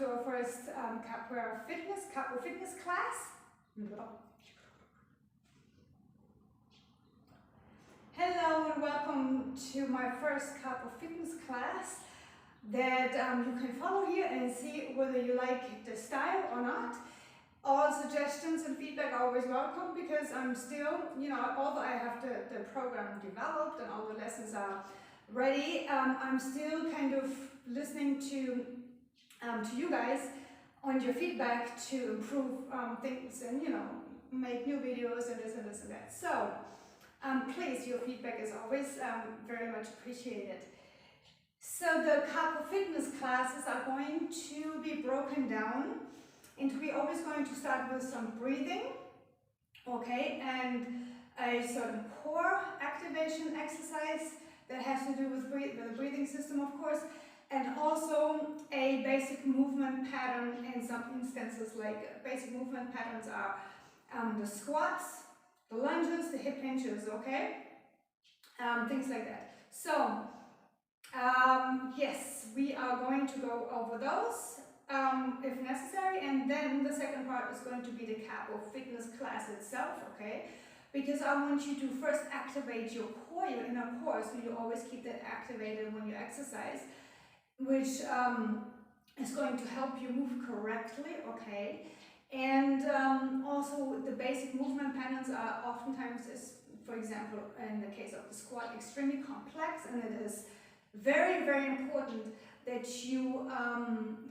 to our first CapoFitness class. Hello and welcome to my first CapoFitness class that you can follow here and see whether you like the style or not. All suggestions and feedback are always welcome, because I'm still, although I have the program developed and all the lessons are ready, I'm still kind of listening to you guys on your feedback to improve things and, make new videos and this and this and that. So please, your feedback is always very much appreciated. So the CapoFitness classes are going to be broken down into, we're always going to start with some breathing, okay, and a certain core activation exercise that has to do with the breathing system, of course, and also a basic movement pattern in some instances. Like basic movement patterns are the squats, the lunges, the hip hinges, okay, things like that. So yes, we are going to go over those if necessary, and then the second part is going to be the CapoFitness class itself, okay? Because I want you to first activate your core, your inner core, so you always keep that activated when you exercise, which is going to help you move correctly, okay? And also the basic movement patterns are oftentimes, for example, in the case of the squat, extremely complex, and it is very, very important that you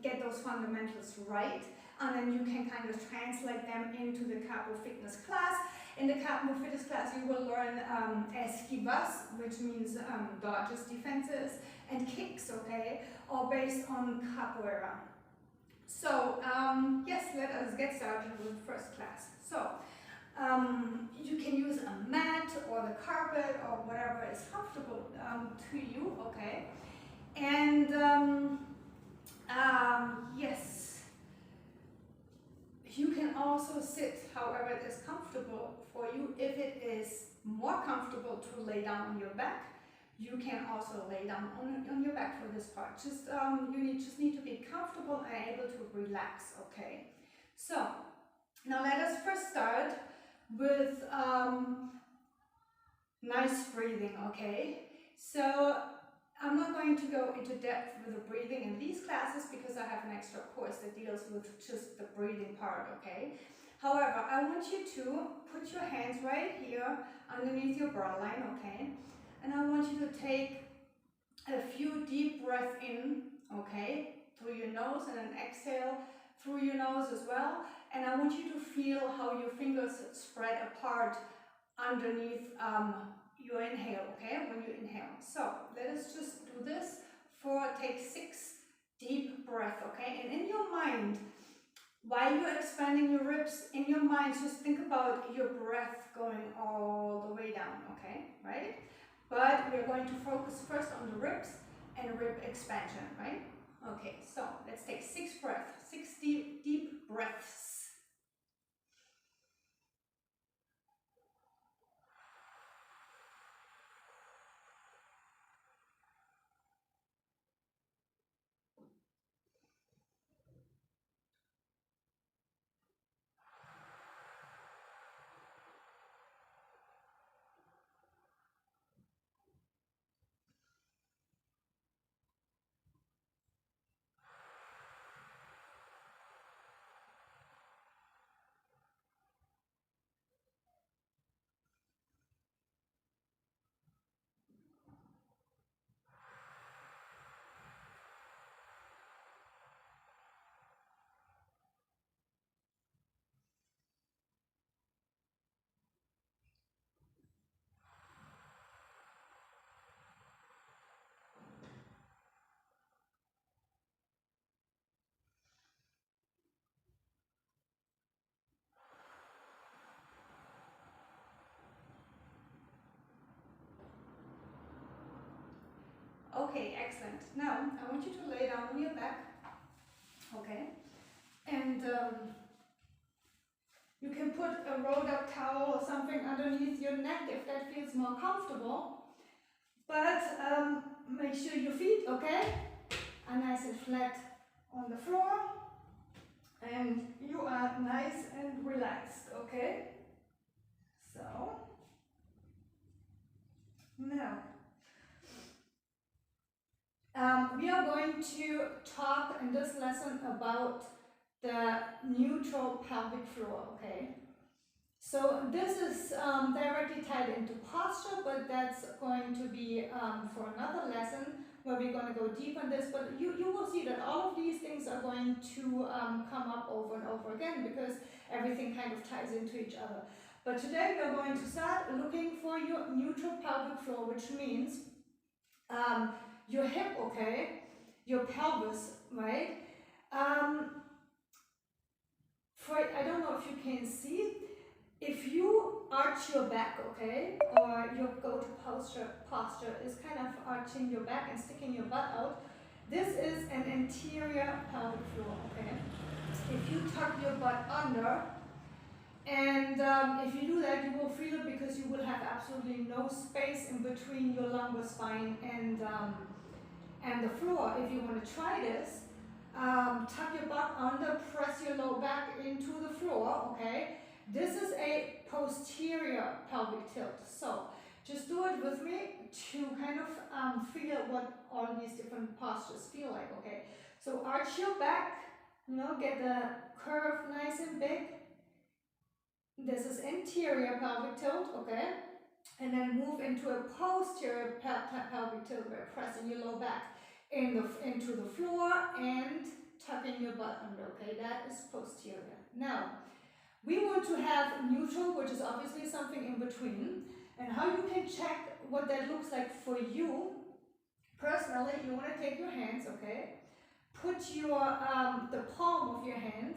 get those fundamentals right, and then you can kind of translate them into the CapoFitness class. In the CapoFitness class, you will learn esquivas, which means dodges, defenses, and kicks, okay, all based on capoeira. So yes, let us get started with the first class. So you can use a mat or the carpet or whatever is comfortable to you, okay? And yes, you can also sit however it is comfortable for you. If it is more comfortable to lay down on your back, you can also lay down on your back for this part. Just you just need to be comfortable and able to relax, okay? So now let us first start with nice breathing, okay? So I'm not going to go into depth with the breathing in these classes because I have an extra course that deals with just the breathing part, okay? However, I want you to put your hands right here underneath your brow line, okay? And I want you to take a few deep breaths in, okay, through your nose, and then exhale through your nose as well. And I want you to feel how your fingers spread apart underneath your inhale, okay, when you inhale. So let us just do this take 6 deep breaths, okay? And in your mind, while you're expanding your ribs, in your mind, just think about your breath going all the way down, okay, right? But we're going to focus first on the ribs and rib expansion, right? Okay, so let's take 6 breaths, 6 deep breaths. Okay, excellent. Now, I want you to lay down on your back, okay? And you can put a rolled up towel or something underneath your neck if that feels more comfortable. But make sure your feet, okay, are nice and flat on the floor, and you are nice and relaxed, okay? So, now, we are going to talk in this lesson about the neutral pelvic floor, okay? So this is directly tied into posture, but that's going to be for another lesson where we're going to go deep on this. But you will see that all of these things are going to come up over and over again because everything kind of ties into each other. But today we're going to start looking for your neutral pelvic floor, which means your hip, okay, your pelvis, right? I don't know if you can see, if you arch your back, okay, or your go-to posture is kind of arching your back and sticking your butt out, this is an anterior pelvic floor, okay? If you tuck your butt under, and if you do that, you will feel it because you will have absolutely no space in between your lumbar spine and the floor. If you want to try this, tuck your butt under, press your low back into the floor, okay? This is a posterior pelvic tilt. So just do it with me to kind of feel what all these different postures feel like, okay? So arch your back, you know, get the curve nice and big. This is anterior pelvic tilt, okay? And then move into a posterior pelvic tilt by pressing your low back into the floor and tucking your butt under, okay? That is posterior. Now, we want to have neutral, which is obviously something in between. And how you can check what that looks like for you, personally, you want to take your hands, okay? Put your the palm of your hands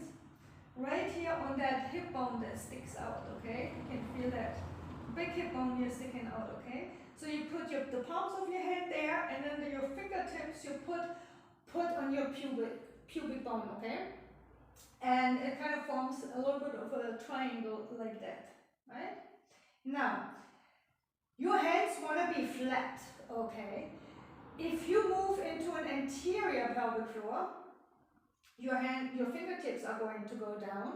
right here on that hip bone that sticks out, okay? You can feel that big hip bone here sticking out, okay? So you put the palms of your hand there, and then your fingertips you put on your pubic bone, okay? And it kind of forms a little bit of a triangle like that, right? Now, your hands want to be flat, okay? If you move into an anterior pelvic floor, your fingertips are going to go down.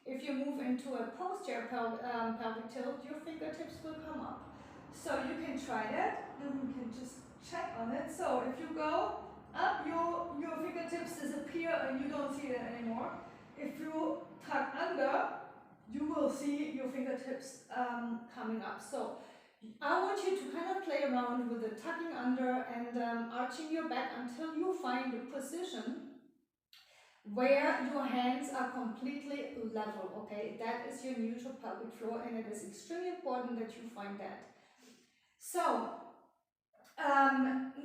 If you move into a posterior pelvic tilt, your fingertips will come up. So you can try that, and you can just check on it. So if you go up, your fingertips disappear and you don't see it anymore. If you tuck under, you will see your fingertips coming up. So I want you to kind of play around with the tucking under and arching your back until you find a position where your hands are completely level, okay? That is your neutral pelvic floor, and it is extremely important that you find that. So,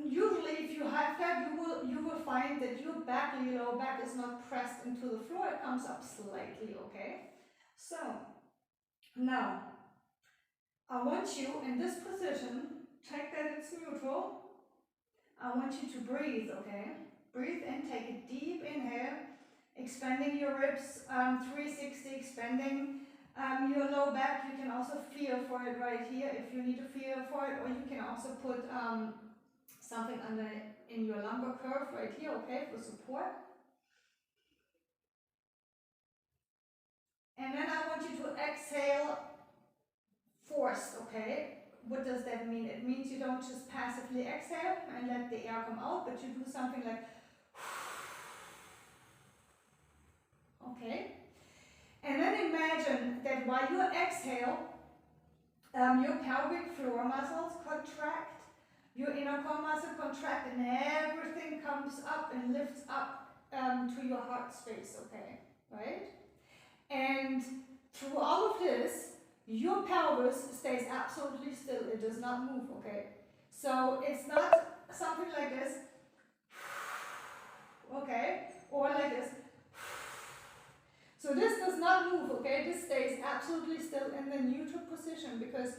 usually if you have that, you will find that your lower back is not pressed into the floor, it comes up slightly, okay? So, now, I want you in this position, check that it's neutral. I want you to breathe, okay? Breathe in, take a deep inhale, expanding your ribs, 360, expanding your low back. You can also feel for it right here if you need to feel for it, or you can also put something in your lumbar curve right here, okay, for support. And then I want you to exhale forced, okay? What does that mean? It means you don't just passively exhale and let the air come out, but you do something like okay? And then imagine that while you exhale, your pelvic floor muscles contract, your inner core muscle contract, and everything comes up and lifts up to your heart space, okay? Right? And through all of this, your pelvis stays absolutely still. It does not move, okay? So it's not something like this, okay? Or like this. So this does not move, okay? This stays absolutely still in the neutral position because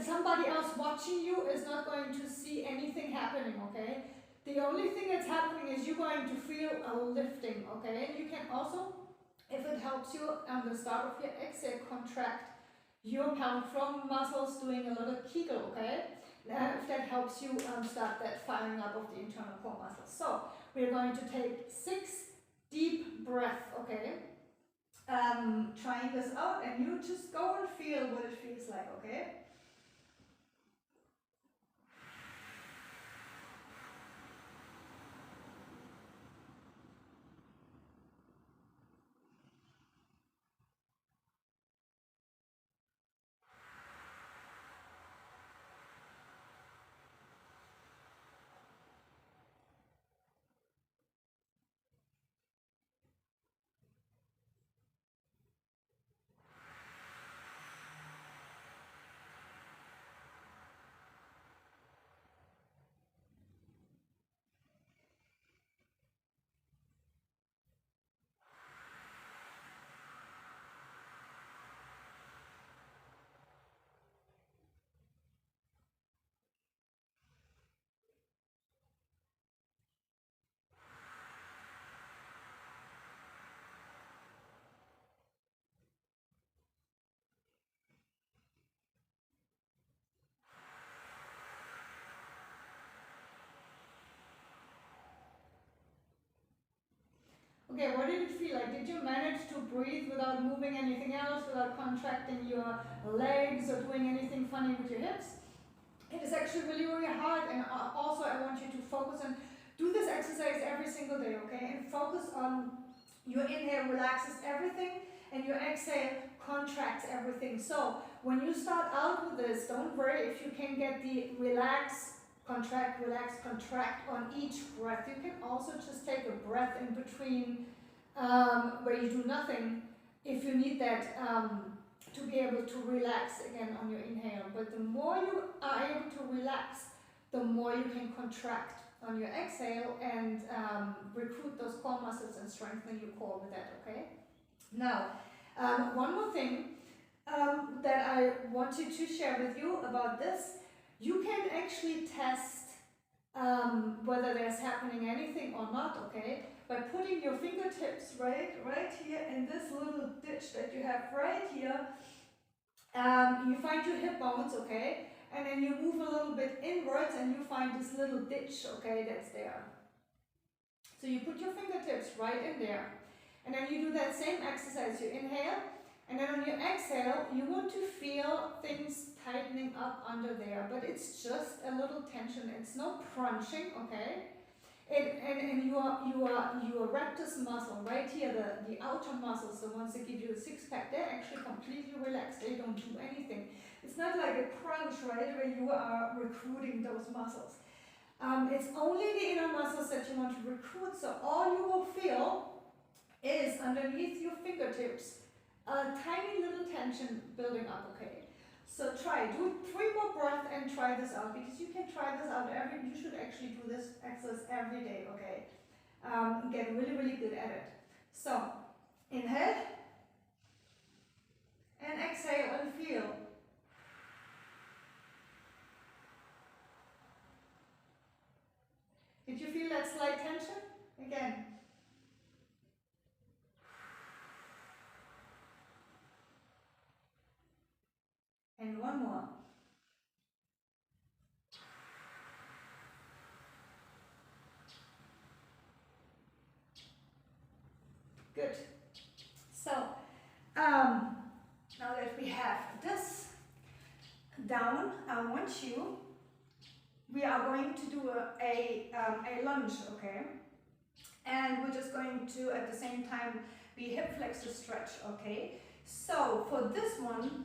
somebody else watching you is not going to see anything happening, okay? The only thing that's happening is you're going to feel a lifting, okay? And you can also, if it helps you on the start of your exhale, contract your pelvic floor muscles doing a little Kegel, okay? If that helps you start that firing up of the internal core muscles. So we're going to take 6 deep breaths, okay? Trying this out, and you just go and feel what it feels like, okay? Okay, what did it feel like? Did you manage to breathe without moving anything else, without contracting your legs or doing anything funny with your hips? It is actually really, really hard, and also I want you to focus on, do this exercise every single day, okay? And focus on your inhale relaxes everything, and your exhale contracts everything. So when you start out with this, don't worry if you can get the relax, contract on each breath. You can also just take a breath in between where you do nothing if you need that to be able to relax again on your inhale. But the more you are able to relax, the more you can contract on your exhale and recruit those core muscles and strengthen your core with that, okay? Now, one more thing that I wanted to share with you about this. You can actually test whether there's happening anything or not, okay, by putting your fingertips right here in this little ditch that you have right here. You find your hip bones, okay, and then you move a little bit inwards and you find this little ditch, okay, that's there. So you put your fingertips right in there, and then you do that same exercise. You inhale, and then on your exhale, you want to feel things tightening up under there, but it's just a little tension. It's no crunching, okay? And your rectus muscle right here, the outer muscles, the ones that give you a six-pack, they're actually completely relaxed. They don't do anything. It's not like a crunch, right, where you are recruiting those muscles. It's only the inner muscles that you want to recruit, so all you will feel is underneath your fingertips a tiny little tension building up, okay? So do 3 more breaths and try this out, because you can try this out you should actually do this exercise every day, okay? Get really, really good at it. So, inhale and exhale and feel. Did you feel that slight tension? Again. And one more. Good. So, now that we have this down, we are going to do a lunge, okay? And we're just going to, at the same time, be hip flexor stretch, okay? So, for this one,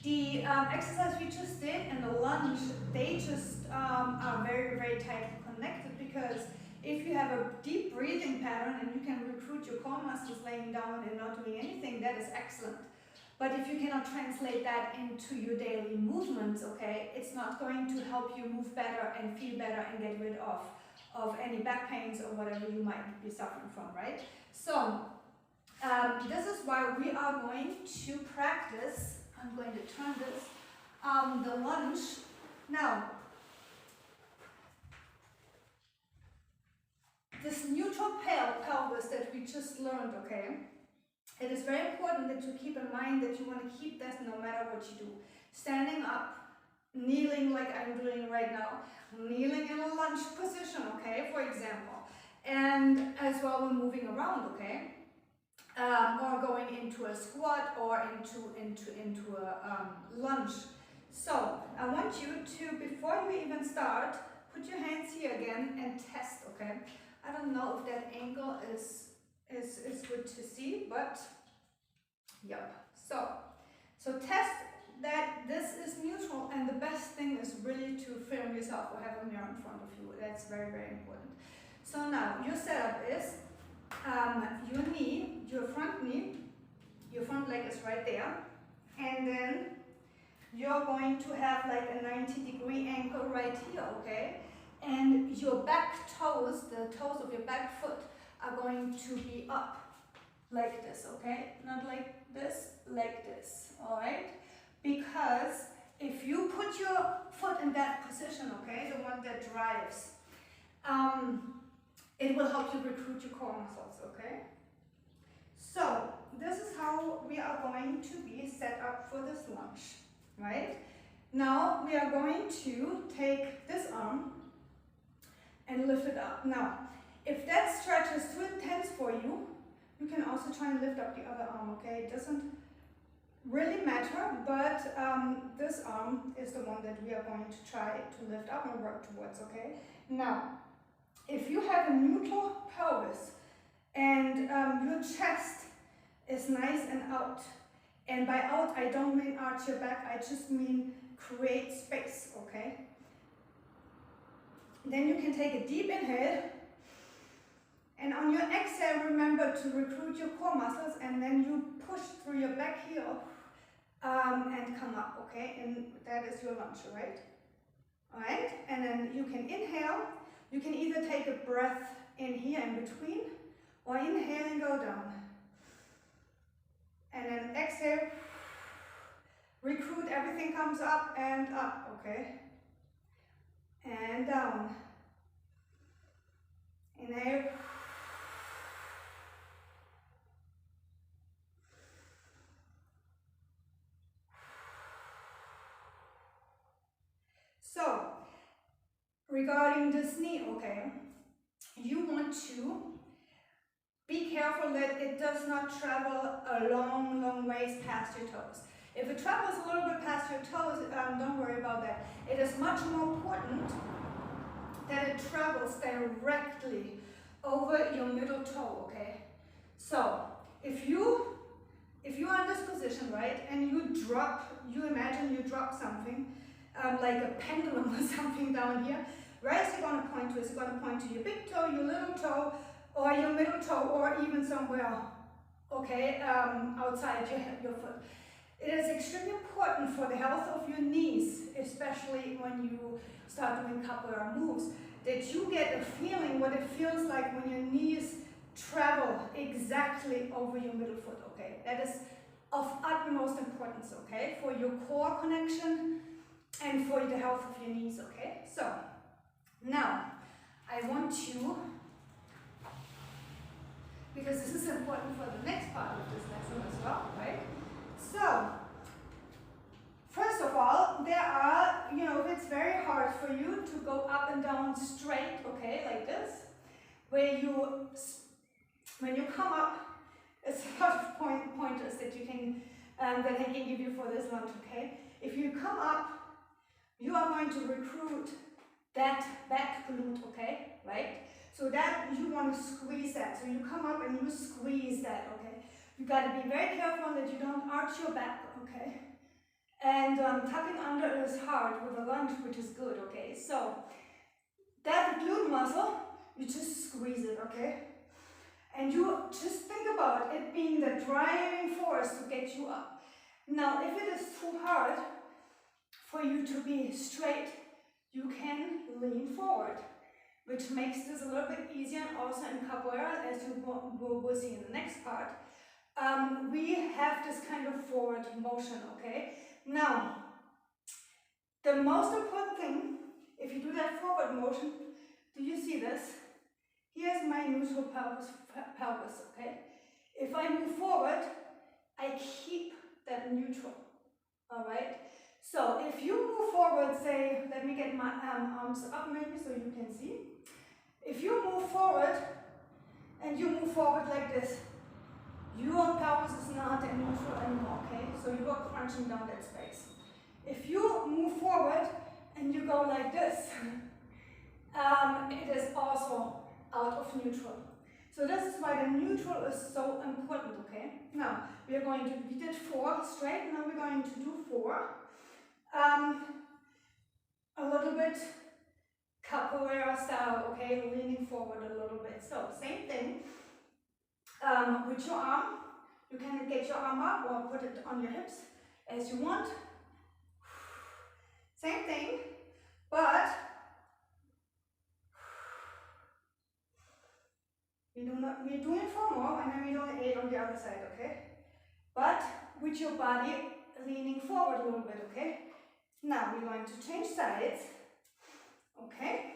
the exercise we just did and the lunge, they just are very, very tightly connected, because if you have a deep breathing pattern and you can recruit your core muscles laying down and not doing anything, that is excellent. But if you cannot translate that into your daily movements, okay, it's not going to help you move better and feel better and get rid of any back pains or whatever you might be suffering from, right? So this is why we are going to practice. I'm going to turn this, the lunge. Now, this neutral pelvis that we just learned, okay, it is very important that you keep in mind that you want to keep this no matter what you do. Standing up, kneeling like I'm doing right now, kneeling in a lunge position, okay, for example, and as well we're moving around, okay, or going into a squat or into a lunge. So I want you to, before you even start, put your hands here again and test, okay? I don't know if that angle is good to see, but yep. So test that this is neutral, and the best thing is really to film yourself or have a mirror in front of you. That's very, very important. So now your setup is your knee, your front leg is right there, and then you're going to have like a 90-degree angle right here, okay? And your back toes, the toes of your back foot, are going to be up like this, okay? Not like this, like this, all right? Because if you put your foot in that position, okay, the one that drives, it will help you recruit your core muscles, okay? So this is how we are going to be set up for this lunge, right? Now we are going to take this arm and lift it up. Now, if that stretch is too intense for you, you can also try and lift up the other arm, okay? It doesn't really matter, but this arm is the one that we are going to try to lift up and work towards, okay? Now, if you have a neutral pelvis and your chest is nice and out, and by out I don't mean arch your back, I just mean create space, okay? Then you can take a deep inhale, and on your exhale remember to recruit your core muscles, and then you push through your back heel and come up, okay? And that is your lunge, right? Alright, and then you can inhale. You can either take a breath in here in between, or inhale and go down. And then exhale, recruit, everything comes up and up, okay? And down. Inhale. So, regarding this knee, okay, you want to be careful that it does not travel a long, long ways past your toes. If it travels a little bit past your toes, don't worry about that. It is much more important that it travels directly over your middle toe, okay? So, if you're in this position, right, and you imagine you drop something, like a pendulum or something down here, where is it going to point to? Is it going to point to your big toe, your little toe, or your middle toe, or even somewhere, okay, outside your foot? It is extremely important for the health of your knees, especially when you start doing capoeira moves, that you get a feeling what it feels like when your knees travel exactly over your middle foot, okay? That is of utmost importance, okay, for your core connection and for the health of your knees, okay? So, now, I want you, because this is important for the next part of this lesson as well, right? So, first of all, there are, if it's very hard for you to go up and down straight, okay, like this, when you come up, it's a lot of pointers that you can, that I can give you for this lunge, okay? If you come up, you are going to recruit that back glute, okay, right? So that you want to squeeze that. So you come up and you squeeze that, okay? You got to be very careful that you don't arch your back, okay? And tucking under is hard with a lunge, which is good, okay? So that glute muscle, you just squeeze it, okay? And you just think about it being the driving force to get you up. Now, if it is too hard for you to be straight, you can lean forward, which makes this a little bit easier. And also in capoeira, as you will see in the next part, we have this kind of forward motion, okay? Now, the most important thing, if you do that forward motion, do you see this? Here's my neutral pelvis, okay? If I move forward, I keep that neutral, all right? So if you move forward, say, let me get my arms up maybe so you can see. If you move forward and you move forward like this, your pelvis is not in neutral anymore, okay? So you are crunching down that space. If you move forward and you go like this, it is also out of neutral. So this is why the neutral is so important, okay? Now, we did 4 straight, now we're going to do 4. A little bit capoeira style, okay? Leaning forward a little bit. So, same thing. With your arm, you can get your arm up or put it on your hips as you want. Same thing, but we're doing 4 more and then we're doing 8 on the other side, okay? But with your body leaning forward a little bit, okay? Now we're going to change sides, okay?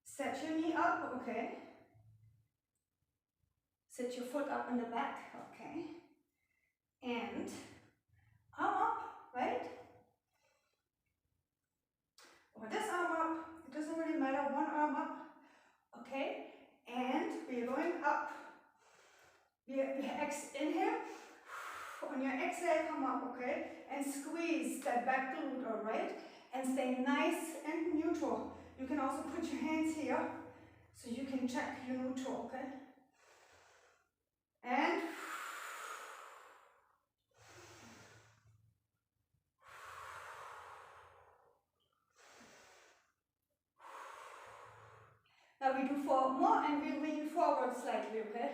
Set your knee up, okay? Set your foot up in the back, okay? And arm up, right? Or this arm up, it doesn't really matter, one arm up, okay? And we're going up. We inhale, on your exhale come up, okay? And squeeze that back glute, alright? And stay nice and neutral. You can also put your hands here, so you can check your neutral, okay? And now we do 4 more and we lean forward slightly, okay?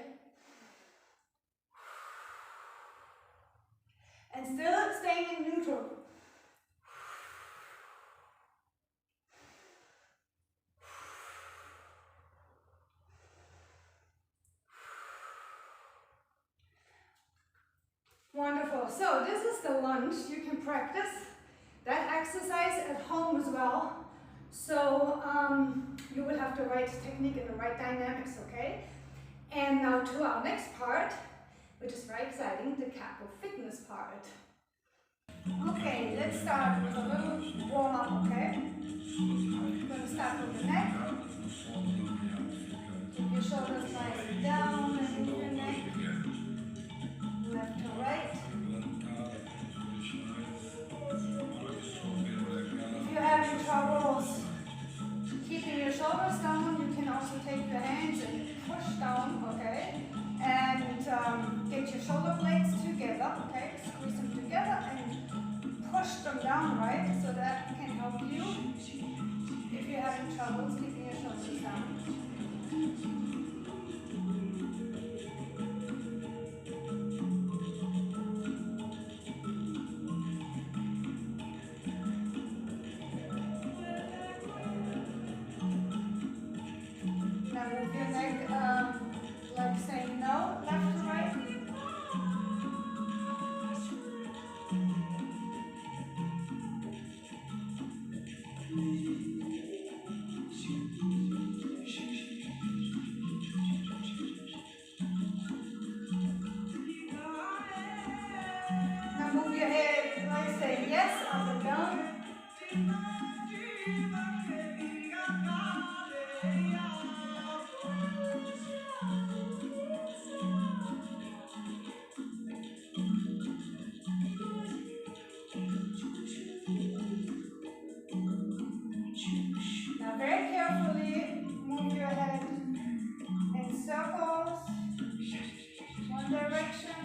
And still staying in neutral. Wonderful. So this is the lunge. You can practice that exercise at home as well. So you will have the right technique and the right dynamics, okay? And now to our next part, which is very exciting, the CapoFitness part. Okay, let's start with a little warm up, okay? We're going to start with the neck. Keep your shoulders nice and down and move your neck. Left to right. If you're having troubles keeping your shoulders down, you can also take your hands and push down, okay? And get your shoulder blades together, okay? Squeeze them together and push them down, right? So that can help you if you're having troubles keeping your shoulders down. Now move your neck like saying no, left to right. Now move your head like saying yes, up and down. Now very carefully move your head in circles, one direction.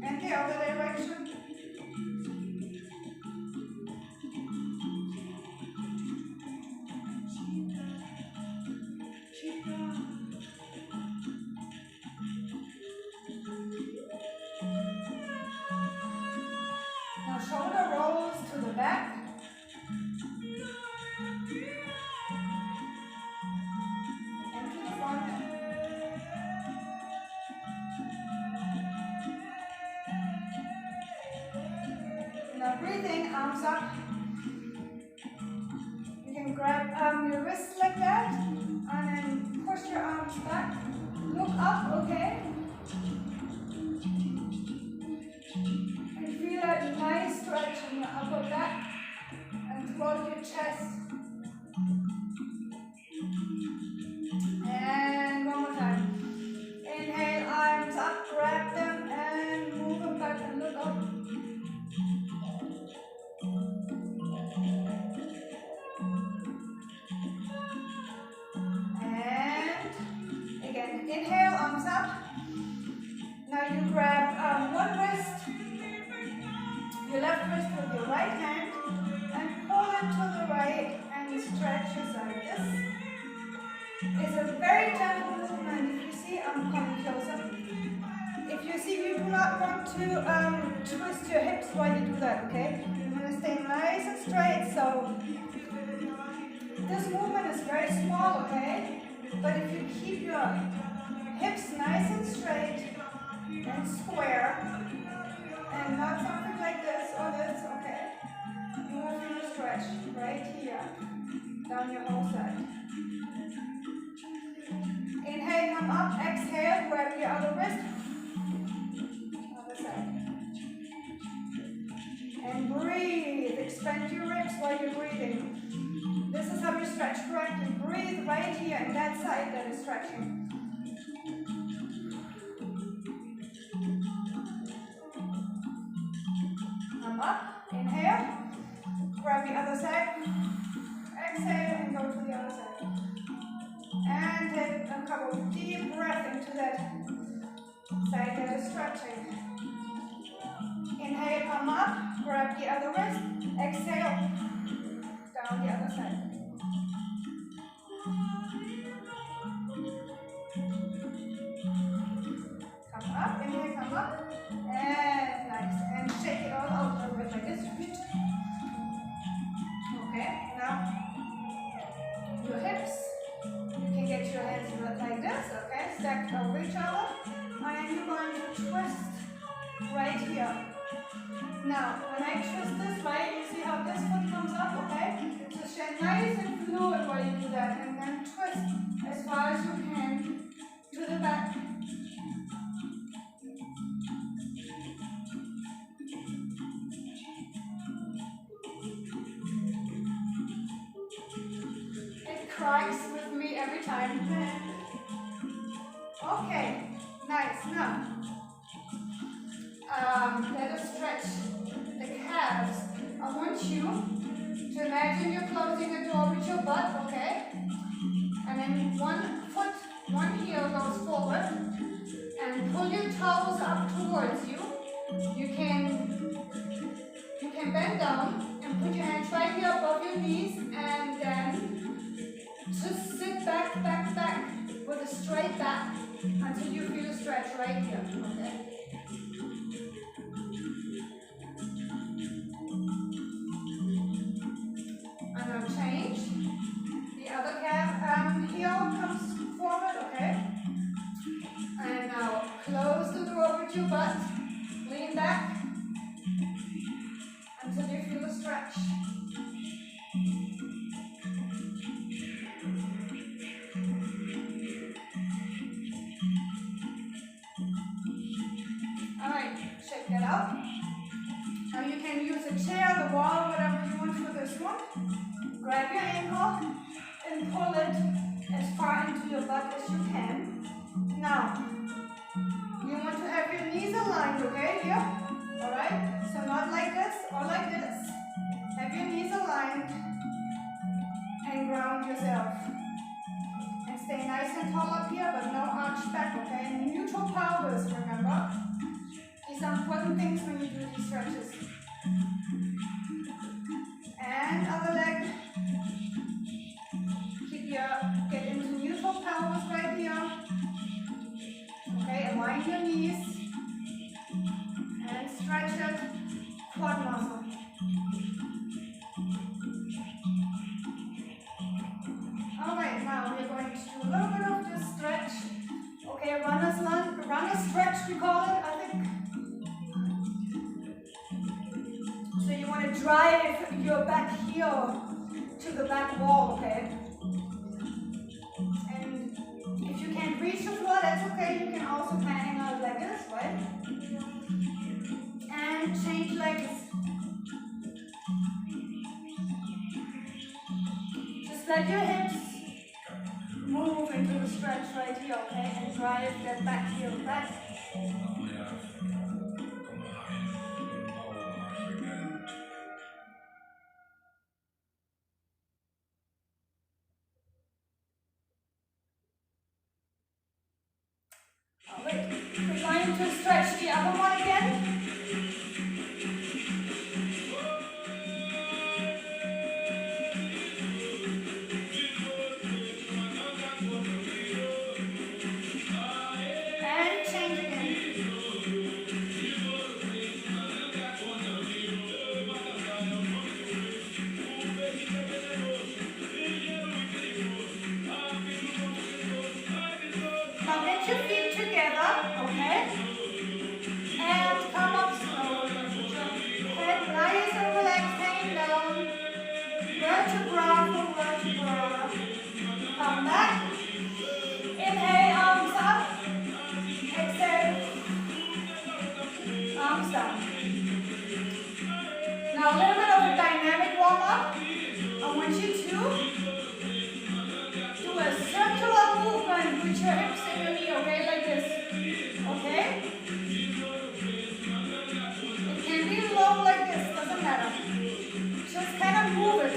And the other direction. Now shoulder rolls to the back. And to the front. Now breathing, arms up. grab your wrists like that, and then push your arms back. Look up, okay? And feel that nice stretch in your upper back and throughout your chest. And one more time. Inhale, arms up, grab them and move them back and look up. And again, inhale, arms up. Now you grab one wrist, your left wrist with your right hand, and pull it to the right and stretch your side. This is a very gentle movement. If you see, I'm coming closer. If you see, you do not want to twist your hips while you do that, okay? You want to stay nice and straight. So this movement is very small, okay? But if you keep your hips nice and straight and square, and not something like this or this, okay? You will feel a stretch right here, down your whole side. Inhale, come up, exhale, grab your other wrist, other side. And breathe, expand your ribs while you're breathing. This is how you stretch correctly. Breathe right here in that side that is stretching. Come up, inhale, grab the other side, exhale and go to the other side. And take a couple of deep breaths into that side that is stretching. Inhale, come up, grab the other wrist, exhale, down the other side. Come up, inhale, come up, and nice. And shake it all out a little bit like this. Okay, now your hips. You can get your hands like this, okay? Stacked over each other. And then you're going to twist right here. Now, when I twist this right, you see how this foot comes up, okay? So stay nice and fluid while you do that. And then twist as far as you can to the back. It cracks with me every time. Okay, nice. Now, let us stretch the calves. I want you to imagine you're closing the door with your butt, okay? And then one foot, one heel goes forward, and pull your toes up towards you. You can bend down and put your hands right here above your knees, and then just sit back with a straight back until you feel a stretch right here, okay? And now change. The other calf heel comes forward, okay? And now close the door with your butt. Lean back until you feel a stretch. Alright, shake that out. Now you can use a chair, the wall, whatever you want for this one. Grab your ankle and pull it as far into your butt as you can. Now, you want to have your knees aligned, okay, here? Alright, so not like this or like this. Have your knees aligned and ground yourself. And stay nice and tall up here, but no arch back, okay? And neutral pelvis, remember? These are important things when you do these stretches. And other leg. Get into neutral pelvis right here. Okay, align your knees. And stretch it, quad muscle. Alright, now we're going to do a little bit of this stretch. Okay, runner's stretch we call it, I think. So you want to drive your back heel to the back wall, okay? And if you can't reach the floor, that's okay. You can also kind of hang out like this, right? And change legs. Just let your hips move into the stretch right here, okay? And drive that back heel back. Alright, we're going to stretch the other one again. Now a little bit of a dynamic warm-up. I want you to do a circular movement with your hips and your knee, okay, like this, okay? It can be long like this, doesn't matter. Just kind of move it.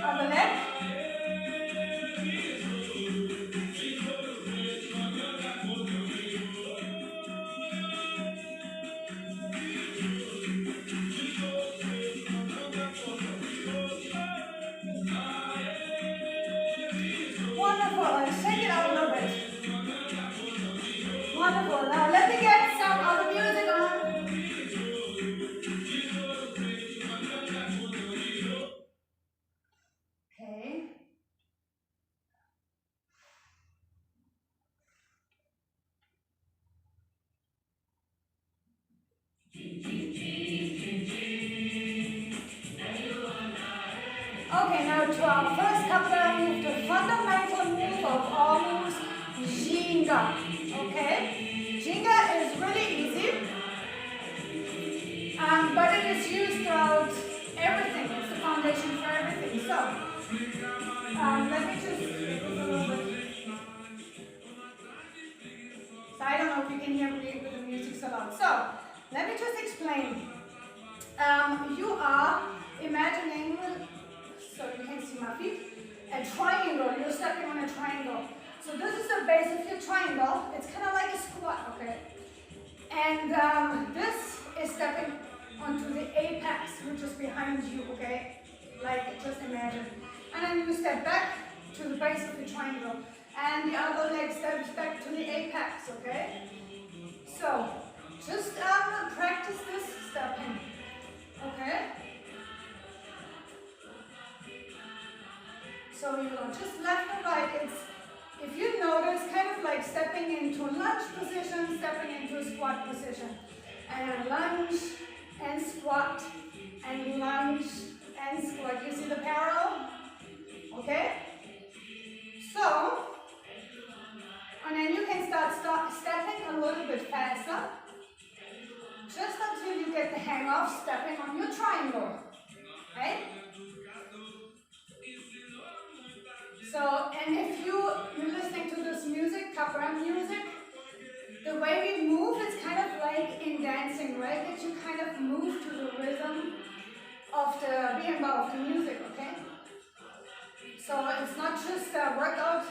Other leg. Wonderful. Shake it out a little bit. Wonderful. Now let me get some other music on. Okay. Okay, now to our first couple move, the fundamental move of all moves, Jinga. Okay? Jinga is really easy, but it is used throughout everything. It's the foundation for everything. So, let me just get this a little bit. So I don't know if you can hear me with the music so loud. So, let me just explain. You are imagining, so you can see my feet, a triangle. You're stepping on a triangle. So this is the base of your triangle. It's kind of like a squat, okay? And this is stepping onto the apex, which is behind you, okay? Like, just imagine. And then you step back to the base of the triangle. And the other leg steps back to the apex, okay? So, just practice this stepping, okay? So you go just left and right. It's, if you notice, kind of like stepping into a lunge position, stepping into a squat position. And lunge and squat, and lunge and squat. You see the parallel? Okay? So, and then you can start stepping a little bit faster, just until you get the hang of stepping on your triangle. Okay? So, and if you're listening to this music, capoeira music, the way we move is kind of like in dancing, right? That you kind of move to the rhythm of the beat of the music, okay? So it's not just workout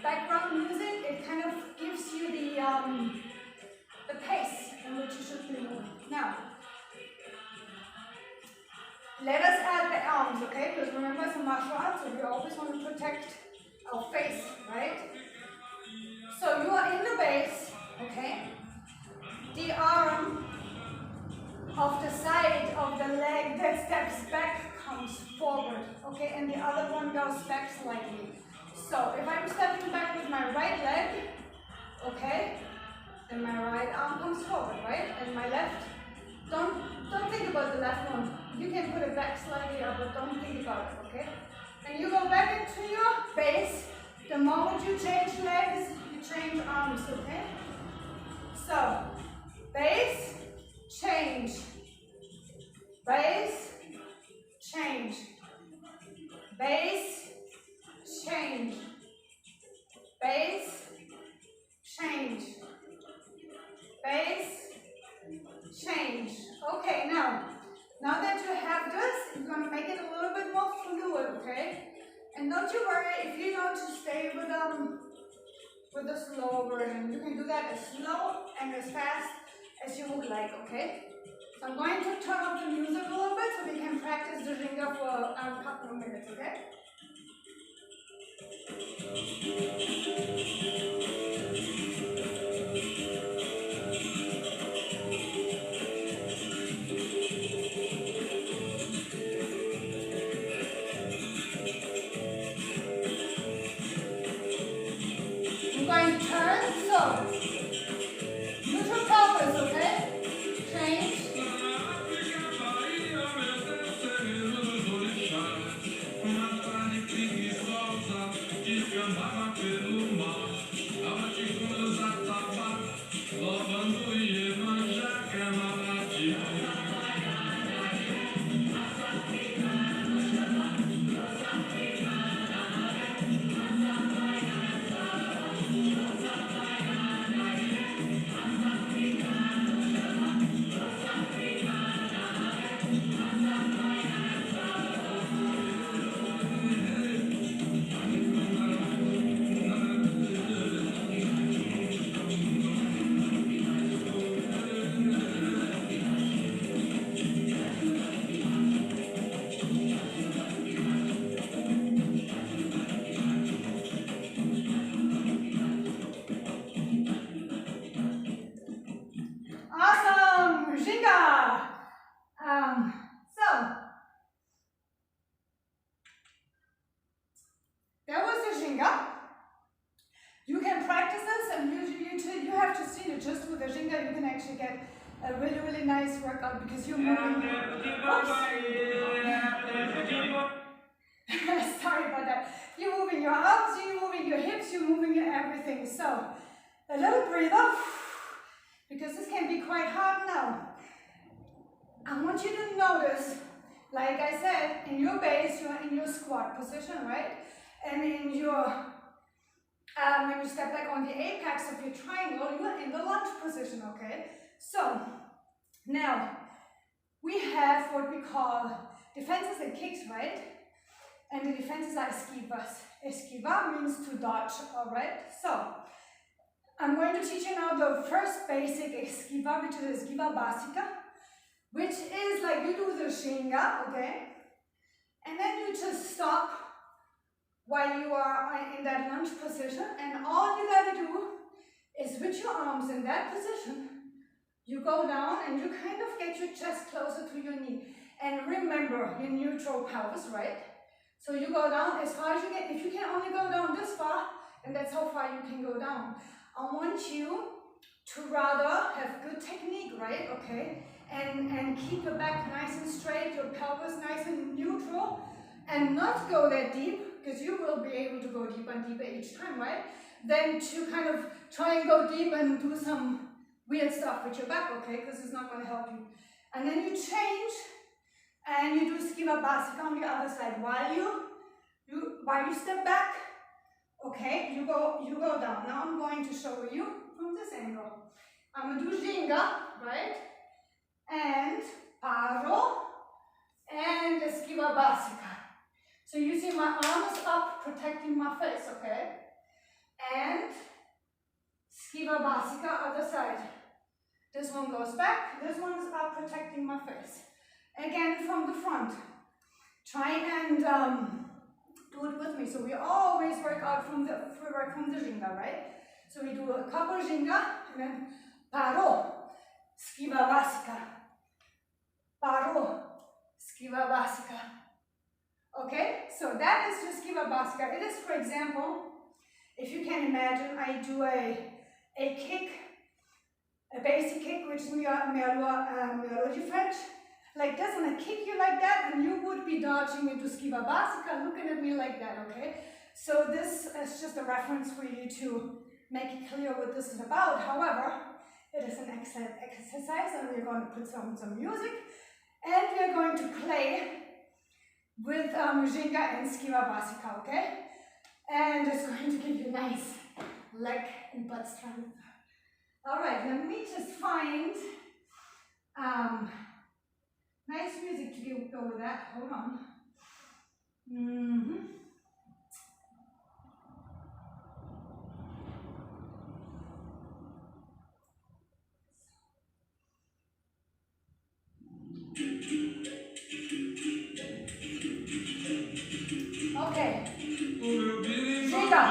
background music, it kind of gives you the pace in which you should be moving. Now, let us add the arms, okay? Because remember, it's a martial arts, so we always want to protect our face, right? So you are in the base, okay? The arm of the side of the leg that steps back comes forward, okay? And the other one goes back slightly. So if I'm stepping back with my right leg, okay, and my right arm comes forward, right? And my left, don't think about the left one. You can put it back slightly up, but don't think about it, okay? And you go back into your base. The moment you change legs, you change arms, okay? So, base, change. Base, change. Base, change. Base, change. Base, change. Okay, now that you have this, you're going to make it a little bit more fluid, okay? And don't you worry if you know to stay with the slow version. You can do that as slow and as fast as you would like, okay? So I'm going to turn up the music a little bit so we can practice the ringa for a couple of minutes, okay? I'm going to turn, so neutral pelvis, okay? Change. Awesome, Ringa. So that was the Ringa. You can practice this, and you have to see that just with the Ringa you can actually get a really nice workout because you're moving. Sorry about that. You're moving your arms, you're moving your hips, you're moving your everything. So a little breather, because this can be quite hard now. I want you to notice, like I said, in your base, you're in your squat position, right? And in your, when you step back on the apex of your triangle, you're in the lunge position, okay? So, now, we have what we call defenses and kicks, right? And the defenses are esquivas. Esquiva means to dodge, all right? So, I'm going to teach you now the first basic esquiva, which is esquiva básica, which is like you do the Ringa, okay? And then you just stop while you are in that lunge position, and all you gotta do is with your arms in that position, you go down and you kind of get your chest closer to your knee. And remember your neutral pelvis, right? So you go down as far as you can. If you can only go down this far, then that's how far you can go down. I want you to rather have good technique, right? Okay, and keep your back nice and straight, your pelvis nice and neutral, and not go that deep, because you will be able to go deeper and deeper each time, right? Then to kind of try and go deep and do some weird stuff with your back, okay? Because it's not going to help you. And then you change, and you do esquiva básica on the other side. While you step back, okay, you go down. Now I'm going to show you from this angle. I'm going to do Ringa, right? And paro, and esquiva básica. So you see my arm is up, protecting my face, okay? And esquiva básica, other side. This one goes back, this one is up, protecting my face. Again, from the front. Try and do it with me. So we always work out from the Ringa, right? So we do a couple Ringa, and then paro, esquiva básica. Paro, esquiva básica. Okay, So that is just Skiva Bhaskara. It is, for example, if you can imagine, I do a kick, a basic kick, which is myology French, like this, and I kick you like that, and you would be dodging into Skiva Bhaskara, looking at me like that, okay? So this is just a reference for you to make it clear what this is about. However, it is an excellent exercise, and we're going to put some music, and we're going to play with Jinga and Skiva Bhaskara, okay? And it's going to give you nice leg and butt strength. All right, let me just find nice music to go with that. Hold on. Okay. Chega.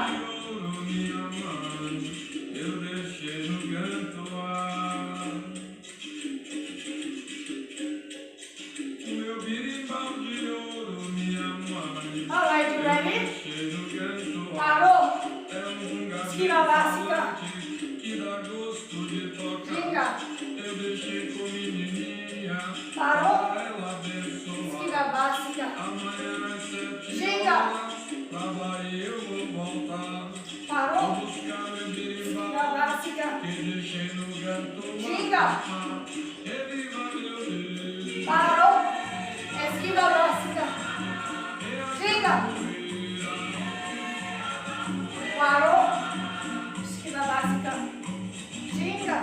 All right, you ready? Parou. Skiva Bhaskara. Jinga. Parou. Skiva Bhaskara. Jinga. Parou. Skiva Bhaskara. Jinga. Parou. Skiva Bhaskara. Jinga. Parou. Skiva Bhaskara. Jinga.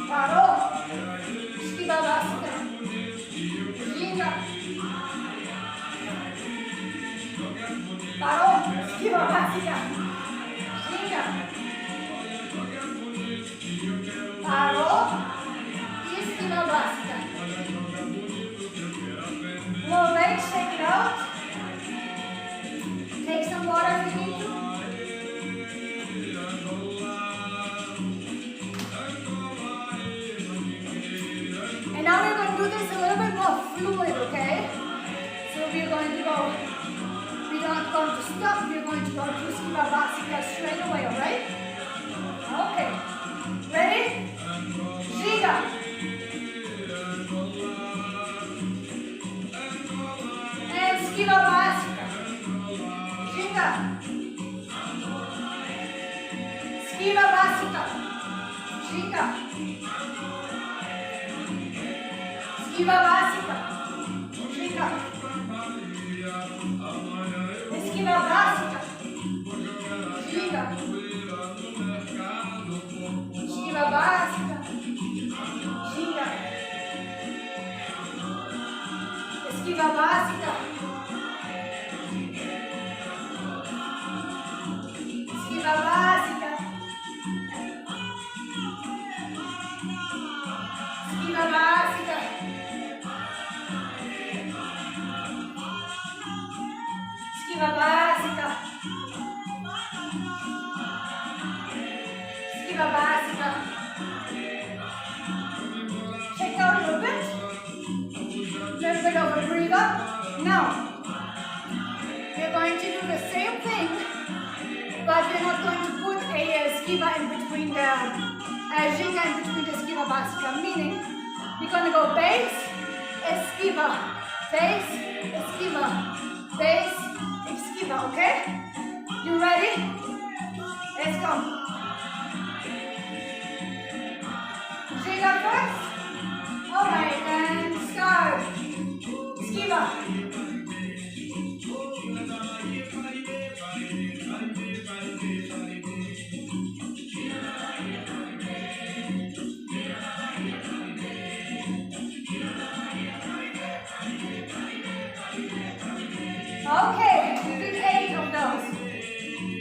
Parou. Skiva Bhaskara. Jinga. Parou. Skiva Bhaskara. Jinga. Parou. Skiva Bhaskara. Low legs, shake it out. Take some water if you need to. And now we're going to do this a little bit more fluid, okay? So we're going to go, we're not going to stop, we're going to go to Skiva Bhaskara straight away, alright? Okay. Ready? Jinga. And Skiva Bhaskara. Jinga. Skiva Bhaskara. Jinga. Skiva Bhaskara. Jinga. Skiva Bhaskara. Jinga. Skiva Bhaskara. Jinga. Skiva Bhaskara. Skiva Bhaskara. Skiva Bhaskara. Skiva Bhaskara. Skiva Bhaskara. Check out a little bit. Little bit of a breather. Now, we're going to do the same thing, but we're not going to put a Skiva in between the Jinga in between the Skiva Bhaskara. Meaning, we're going to go base, Skiva, base, Skiva, base, Skiva. Okay? You ready? Let's go. Jinga first. All right, and start. Skiva. Okay, we did 8 of those.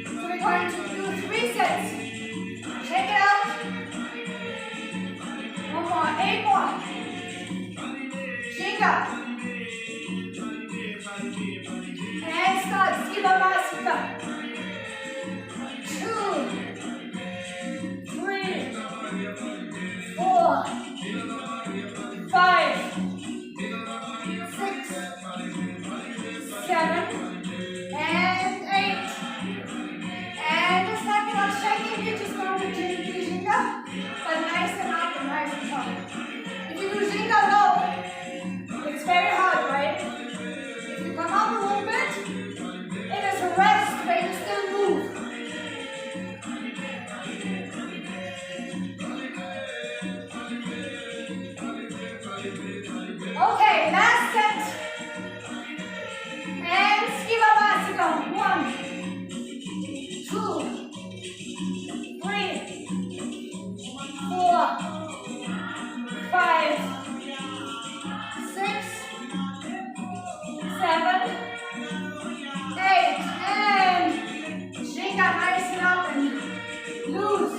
So we're going to do 3 sets. Check it out. One more, 8 more. Jinga. And start Skiva Bhaskara. 2, 3, 4, 5, 6, If you do Ginga low, it's very hard, right? If you come up a little bit, it is a rest, but you still move. Okay, last set. And Skiva Basika. 1, 2, 3, 4, 5, 6, 7, 8. And Ginga, nice and up and loose.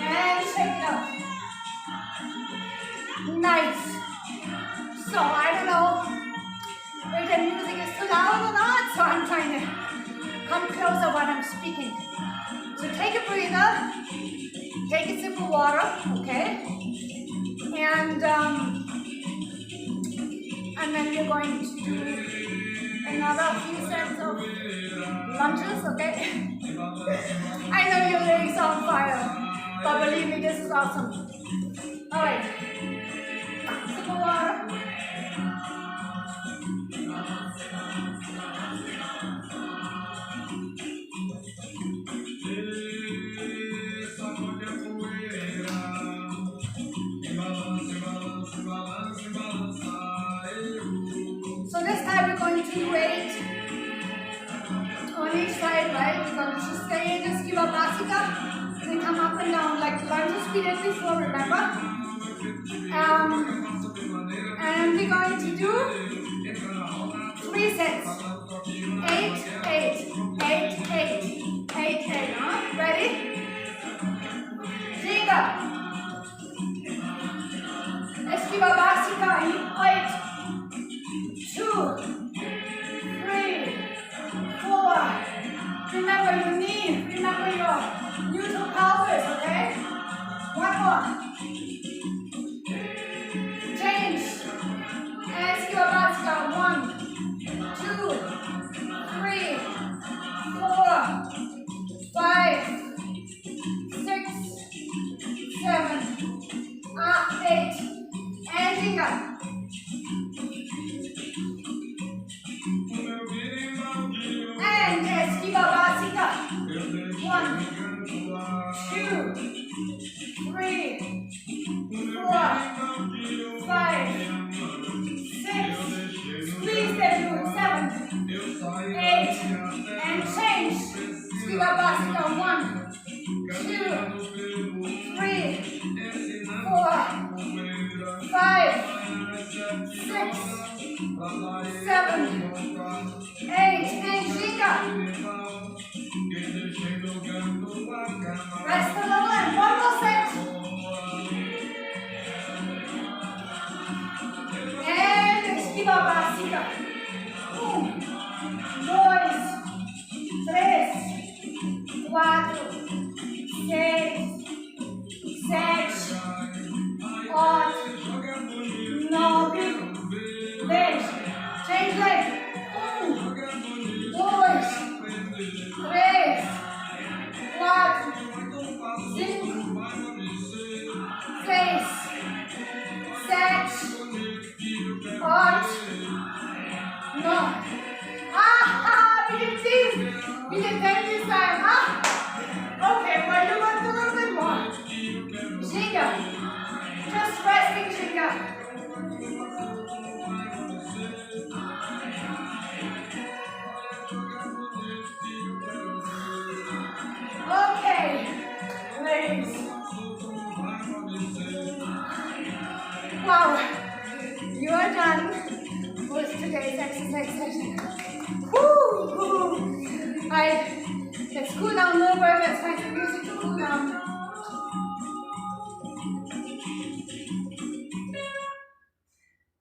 And shake it up. Nice. So I don't know if the music is too loud or not, so I'm trying to come closer while I'm speaking. So take a breather, take a sip of water, okay? And then you're going to do another few sets of lunges, okay? I know your legs are on fire, but believe me, this is awesome. All right, sip of water. So this time we're going to do 8 on each side, right? We're going to just stay in this Skiva Basika and then come up and down like the lunges we did before, remember? And we're going to do 3 sets. 8, 8, 8, 8, 8, 8. Huh? Ready? Ginga. Skiva Basika in 8, 2, 3, 4. Remember your knee. Remember your neutral pelvis, okay? 1 more. Change. And Skiva Basika. 1, 2, 3, 4, 5, 6, 7, 8. And Ginga. And Skiva Basika. 1, 2, 3, 4, 5, 6. Squeeze the glute. 7, 8. And change. Skiva Basika. 1, 2, 3, 4, 5, 6, 7, 8. And Ginga. Rest a little and 1 more set. And Skiva Basika. 1, 2, 3, 4, 6, 7, 8, 9, 10. Change leg. 1, 2, 3, 4, 5, 6, 7, 8, 9. We did 10. We did 10 this time. Okay, well, you want a little bit more. Ginga. Just resting, Ginga. Okay, ladies. Wow, you are done with today's exercise session. Woo! Let's cool down a little bit. Let's find some music to cool down.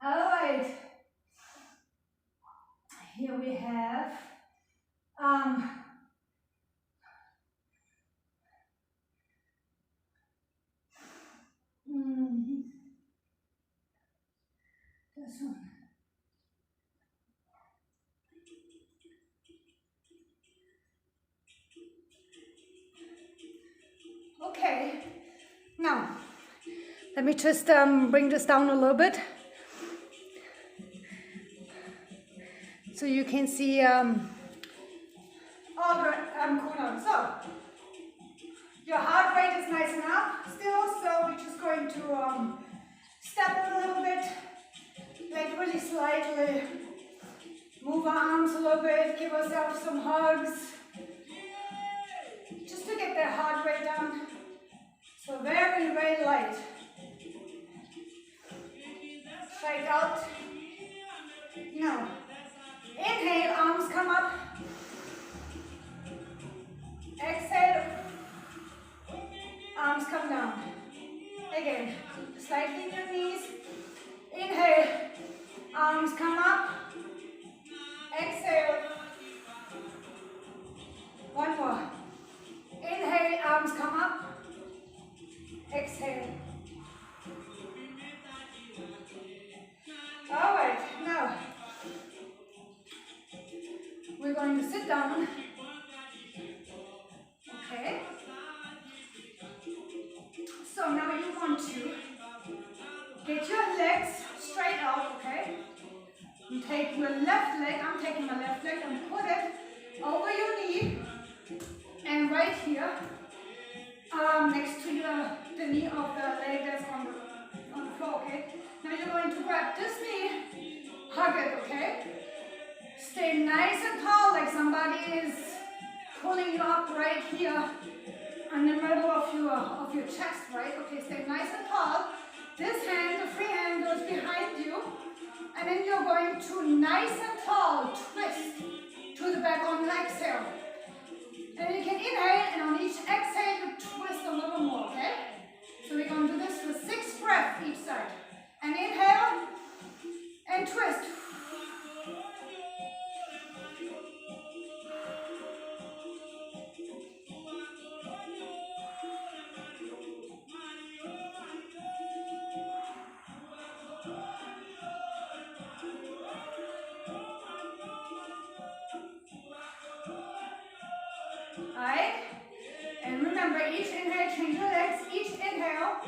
All right. Here we have This one. Okay, now let me just bring this down a little bit so you can see all the corners. So your heart rate is nice and up still, so we're just going to step a little bit, like really slightly move our arms a little bit, give ourselves some hugs, just to get the heart rate down. So very, very light. Shake out. Now, inhale, arms come up. Exhale, arms come down. Again, slightly in your knees. Inhale, arms come up. Exhale. One more. Inhale, arms come up. Exhale. All right, now we're going to sit down. Okay. So now you want to get your legs straight out, okay? You take your left leg, I'm taking my left leg, and put it over your knee and right here next to the knee of the leg that's on the floor, okay? Now you're going to grab this knee, hug it, okay? Stay nice and tall, like somebody is pulling you up right here in the middle of your chest, right? Okay, stay nice and tall. This hand, the free hand, goes behind you, and then you're going to nice and tall twist to the back on the exhale. And you can inhale, and on each exhale, you twist a little more, okay? So we're going to do this for 6 breaths each side. And inhale, and twist. Alright? And remember, each inhale, change your legs. Each inhale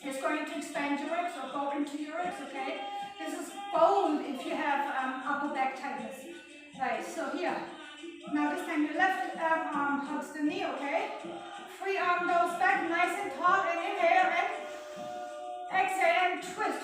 is going to expand your ribs or go into your ribs, okay? This is gold if you have upper back tightness. Right, so here. Now this time your left arm hugs the knee, okay? Free arm goes back, nice and tall, and inhale, and exhale, and twist.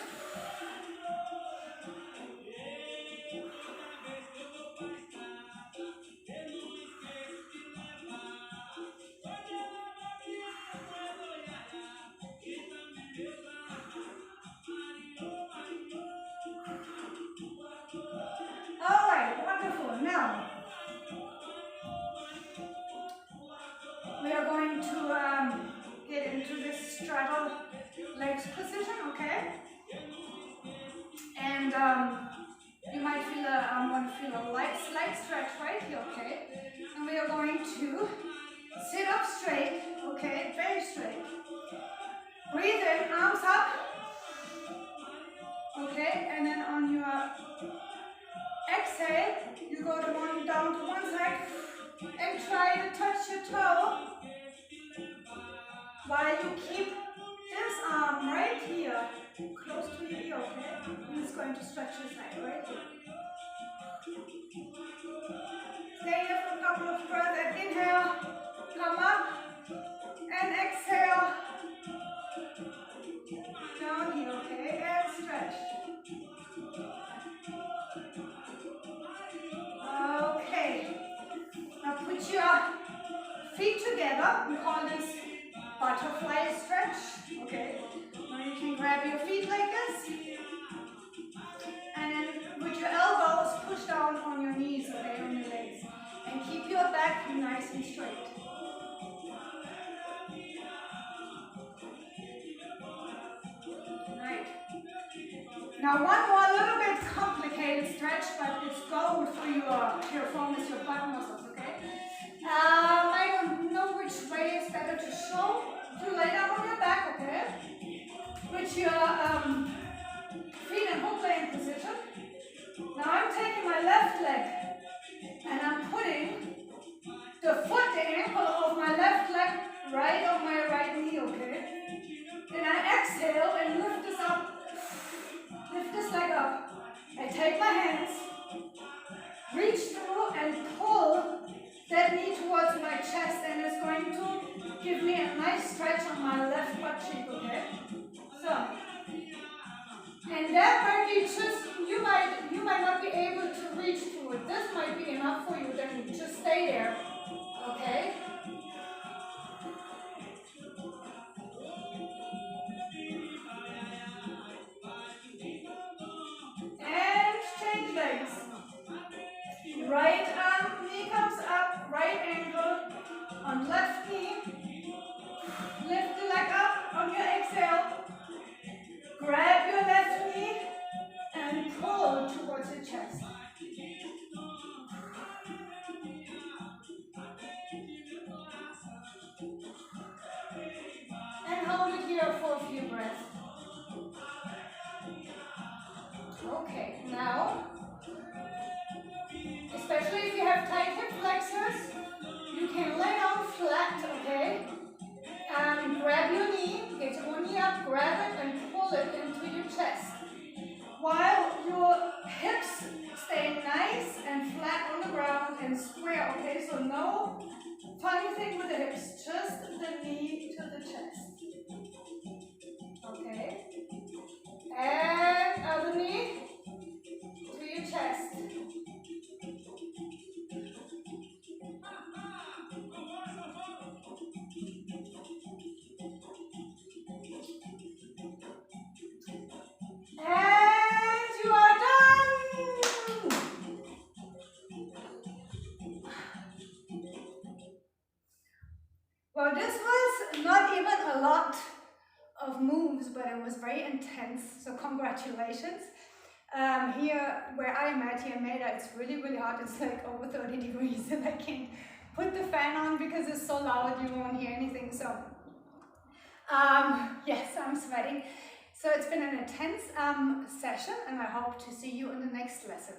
Alright, wonderful. Now, we are going to get into this straddle legs position, okay? And you might feel a slight stretch right here, okay? And we are going to sit up straight, okay? Very straight. Breathe in, arms up, okay? And then on your exhale, you go down to one side and try to touch your toe while you keep this arm right here close to your ear, okay? And it's going to stretch your side right here. Stay here for a couple of breaths and inhale, come up, and exhale, down here, okay? And stretch. Okay, now put your feet together. We call this butterfly stretch, okay? Now you can grab your feet like this, and then with your elbows push down on your knees, okay, on your legs, and keep your back nice and straight. Right. Now one more little bit complicated stretch, but it's gold for your piriformis, your butt muscles, okay? I don't know which way is better to show. To lay down on your back, okay? With your feet in hook length right knee, okay? And I exhale and lift this up. Lift this leg up. I take my hands, reach through and pull that knee towards my chest, and it's going to give me a nice stretch on my left butt cheek, okay? So, and that might be just, you might not be able to reach through it. This might be enough for you, then just stay there, okay? And change legs. Right knee comes up, right ankle on left knee. Lift the leg up on your exhale. Grab your left knee and pull towards your chest. And hold it here for a few breaths. Okay, now, especially if you have tight hip flexors, you can lay down flat, okay? Grab your knee, get your knee up, grab it and pull it into your chest. While your hips stay nice and flat on the ground and square, okay? So no funny thing with the hips, just the knee to the chest. Okay? And other knee to your chest. And you are done! Well, this was not even a lot of moves, but it was very intense, so congratulations. Here where I'm at here in Maida, it's really hot. It's like over 30 degrees and I can't put the fan on because it's so loud you won't hear anything. So yes, I'm sweating. So it's been an intense session, and I hope to see you in the next lesson.